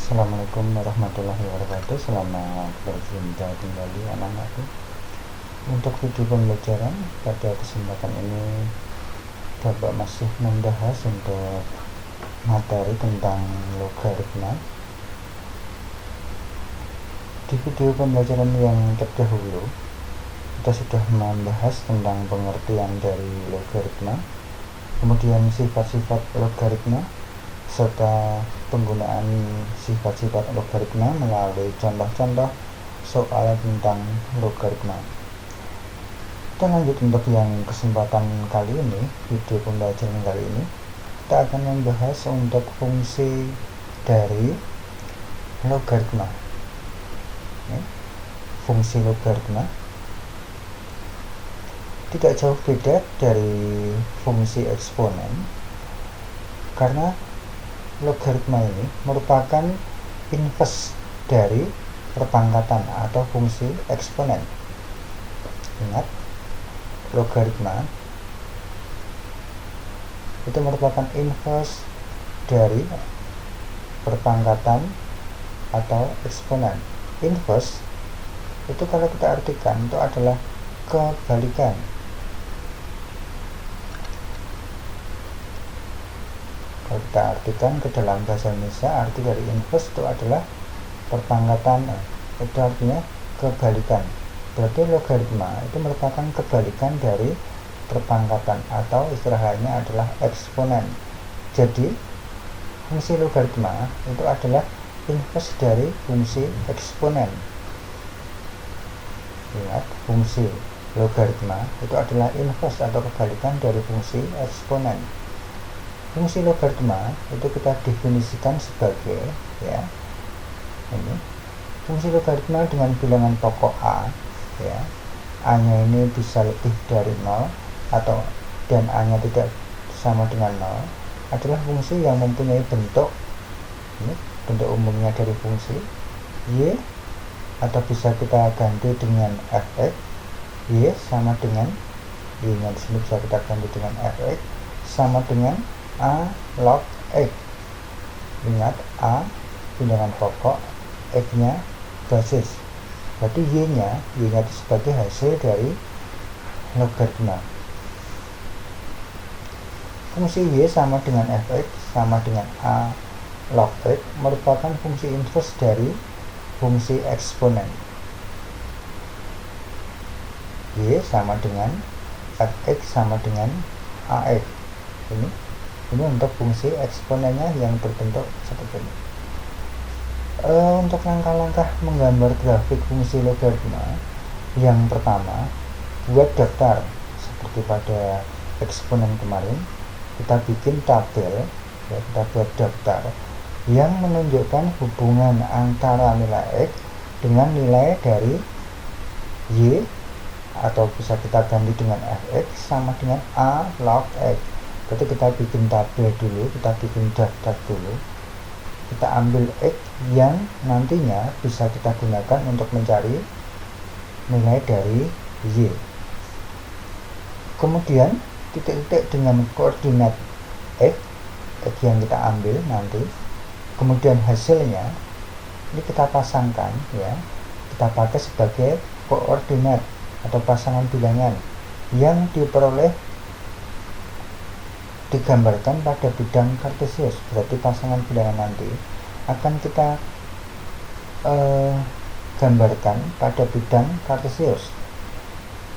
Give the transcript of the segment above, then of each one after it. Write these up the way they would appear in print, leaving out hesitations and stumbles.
Assalamualaikum warahmatullahi wabarakatuh. Selamat berjumpa kembali anak-anakku. Untuk video pembelajaran pada kesempatan ini, Bapak masih membahas untuk materi tentang logaritma. Di video pembelajaran yang terdahulu, kita sudah membahas tentang pengertian dari logaritma, kemudian sifat-sifat logaritma, serta penggunaan sifat-sifat logaritma melalui contoh-contoh soal tentang logaritma. Kita lanjut untuk yang kesempatan kali ini, video pembelajaran kali ini, kita akan membahas untuk fungsi dari logaritma. Fungsi logaritma tidak jauh beda dari fungsi eksponen, karena logaritma ini merupakan inverse dari perpangkatan atau fungsi eksponen. Ingat, logaritma itu merupakan inverse dari perpangkatan atau eksponen. Inverse itu kalau kita artikan itu adalah kebalikan. Kalau kita artikan ke dalam bahasa Indonesia, arti dari inverse itu adalah perpangkatan, itu artinya kebalikan. Berarti logaritma itu merupakan kebalikan dari perpangkatan atau istilahnya adalah eksponen. Jadi fungsi logaritma itu adalah inverse dari fungsi eksponen. Ingat, fungsi logaritma itu adalah inverse atau kebalikan dari fungsi eksponen. Fungsi logaritma itu kita definisikan sebagai ini fungsi logaritma dengan bilangan pokok a, a-nya ini bisa lebih dari 0 atau dan a-nya tidak sama dengan 0, adalah fungsi yang mempunyai bentuk ini, bentuk umumnya dari fungsi y, atau bisa kita ganti dengan fx. Y sama dengan y-nya di sini bisa kita ganti dengan fx sama dengan a log x. Ingat, a bilangan pokok, x-nya basis. Berarti y-nya itu sebagai hasil dari logaritma. Fungsi y sama dengan fx sama dengan a log x merupakan fungsi inverse dari fungsi eksponen. Y sama dengan fx sama dengan ax. Ini untuk fungsi eksponennya yang berbentuk seperti ini. Untuk langkah-langkah menggambar grafik fungsi logaritma, yang pertama, buat daftar seperti pada eksponen kemarin. Kita bikin tabel, kita buat daftar yang menunjukkan hubungan antara nilai x dengan nilai dari y, atau bisa kita ganti dengan fx sama dengan a log x. Berarti kita bikin tabel dulu, kita bikin daftar dulu, kita ambil x yang nantinya bisa kita gunakan untuk mencari nilai dari y. Kemudian titik-titik dengan koordinat x yang kita ambil nanti, kemudian hasilnya ini kita pasangkan, kita pakai sebagai koordinat atau pasangan bilangan yang diperoleh digambarkan pada bidang kartesius. Berarti pasangan bilangan nanti akan kita gambarkan pada bidang kartesius.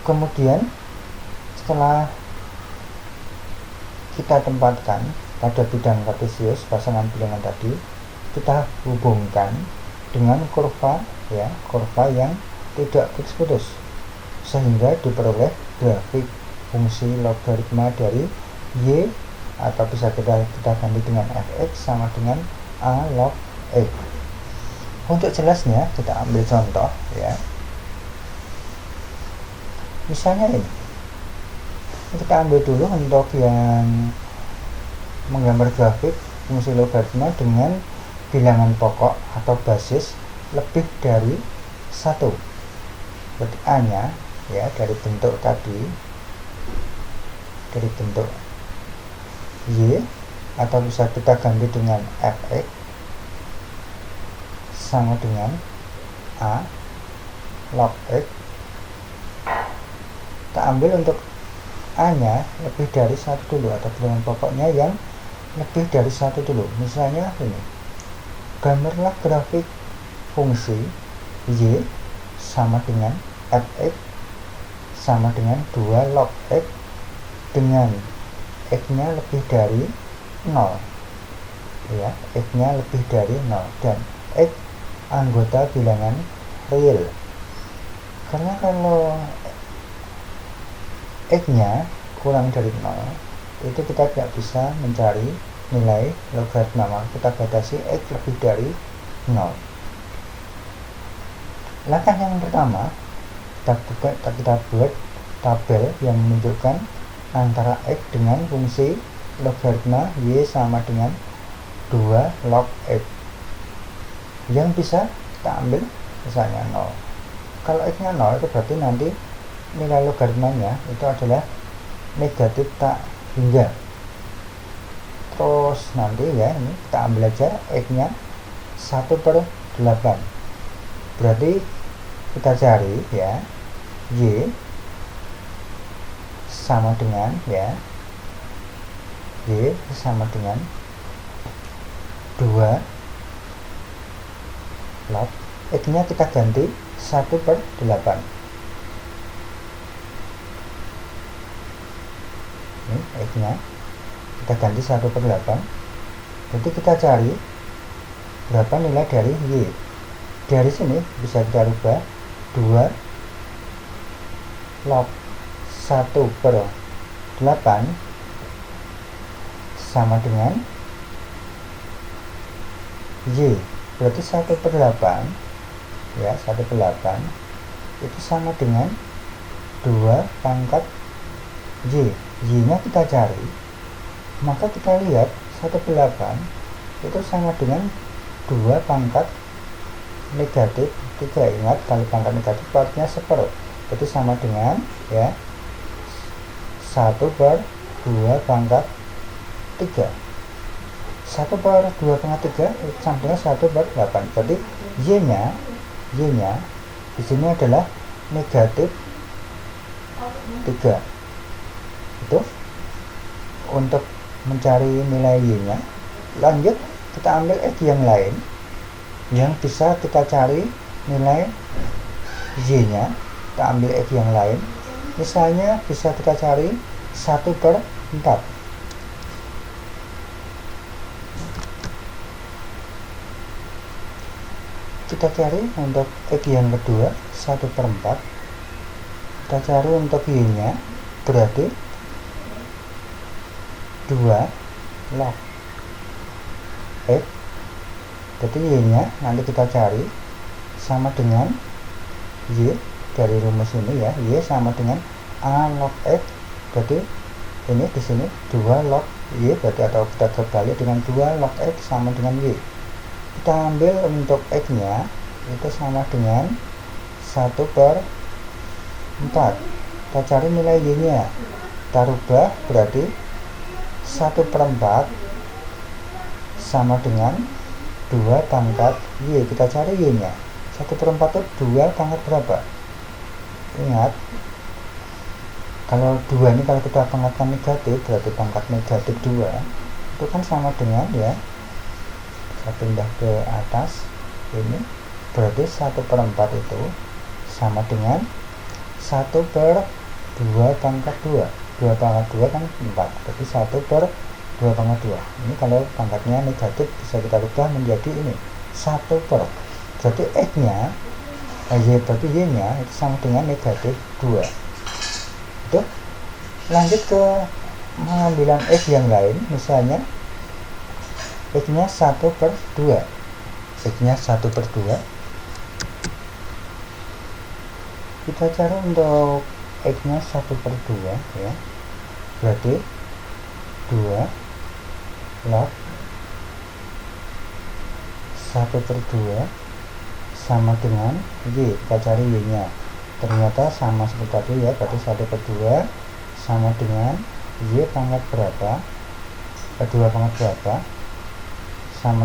Kemudian setelah kita tempatkan pada bidang kartesius pasangan bilangan tadi, kita hubungkan dengan kurva, kurva yang tidak putus-putus, sehingga diperoleh grafik fungsi logaritma dari y, atau bisa kita ganti dengan fx sama dengan a log x. Untuk jelasnya kita ambil contoh, misalnya ini kita ambil dulu untuk yang menggambar grafik fungsi logaritma dengan bilangan pokok atau basis lebih dari 1. Berarti a nya dari bentuk tadi, dari bentuk y, atau bisa kita ganti dengan fx sama dengan A log X. Kita ambil untuk A nya lebih dari 1 dulu, atau bilangan pokoknya yang lebih dari 1 dulu. Misalnya ini, gambarlah grafik fungsi Y sama dengan fx sama dengan 2 log X dengan X nya lebih dari 0 ya, X nya lebih dari 0 dan X anggota bilangan real. Karena kalau X-nya kurang dari 0, itu kita tidak bisa mencari nilai logaritma, maka kita batasi X lebih dari 0. Langkah yang pertama, kita buat tabel yang menunjukkan antara X dengan fungsi logaritma Y sama dengan 2 log X. Yang bisa kita ambil misalnya 0. Kalau X-nya 0, itu berarti nanti nilai logaritmanya itu adalah negatif tak hingga. Terus nanti ya, ini kita ambil aja X-nya 1/8. Berarti kita cari ya, Y sama dengan ya, Y sama dengan 2 log X-nya kita ganti 1/8. Ini X-nya kita ganti 1/8. Jadi kita cari berapa nilai dari Y. Dari sini bisa kita rubah 2 log 1/8 sama dengan Y. Berarti 1/8 ya, 1/8 itu sama dengan 2 pangkat Y. Y-nya kita cari, maka kita lihat 1/8 itu sama dengan 2 pangkat negatif 3. Ingat, kalau pangkat negatif artinya seper, itu sama dengan ya 1/2 pangkat 3. 1/2 pangkat 3 itu sama dengan 1/8. Jadi Y-nya di sini adalah negatif 3. Itu untuk mencari nilai Y-nya. Lanjut, kita ambil X yang lain yang bisa kita cari nilai Y-nya. Kita ambil X yang lain, misalnya bisa kita cari 1/4. Kita cari untuk X yang kedua 1/4. Kita cari untuk Y-nya, berarti 2 log X. Jadi Y-nya nanti kita cari sama dengan Y dari rumus ini ya, Y sama dengan A log X. Jadi ini di sini 2 log Y, berarti atau kita terbalik dengan 2 log X sama dengan Y. Kita ambil untuk X-nya itu sama dengan 1/4. Kita cari nilai Y-nya, kita rubah, berarti 1/4 sama dengan 2 pangkat Y. Kita cari Y-nya, 1/4 itu 2 pangkat berapa? Ingat, kalau 2 ini kalau kita pangkatkan negatif, berarti pangkat negatif 2 itu kan sama dengan ya, saya pindah ke atas ini, berarti 1/4 itu sama dengan 1/2 pangkat 2. 2 pangkat 2 kan 4, berarti 1/2 pangkat 2. Ini kalau pangkatnya negatif bisa kita rubah menjadi ini 1/. Berarti X-nya berarti Y-nya itu sama dengan negatif 2. Itu lanjut ke pengambilan X yang lain, misalnya X-nya 1/2. X-nya 1/2. Kita cari untuk X-nya 1/2 ya, berarti 2 log 1/2 sama dengan Y. Kita cari Y-nya, ternyata sama seperti tadi ya, berarti 1/2 sama dengan Y pangkat berapa, 2 pangkat berapa, sama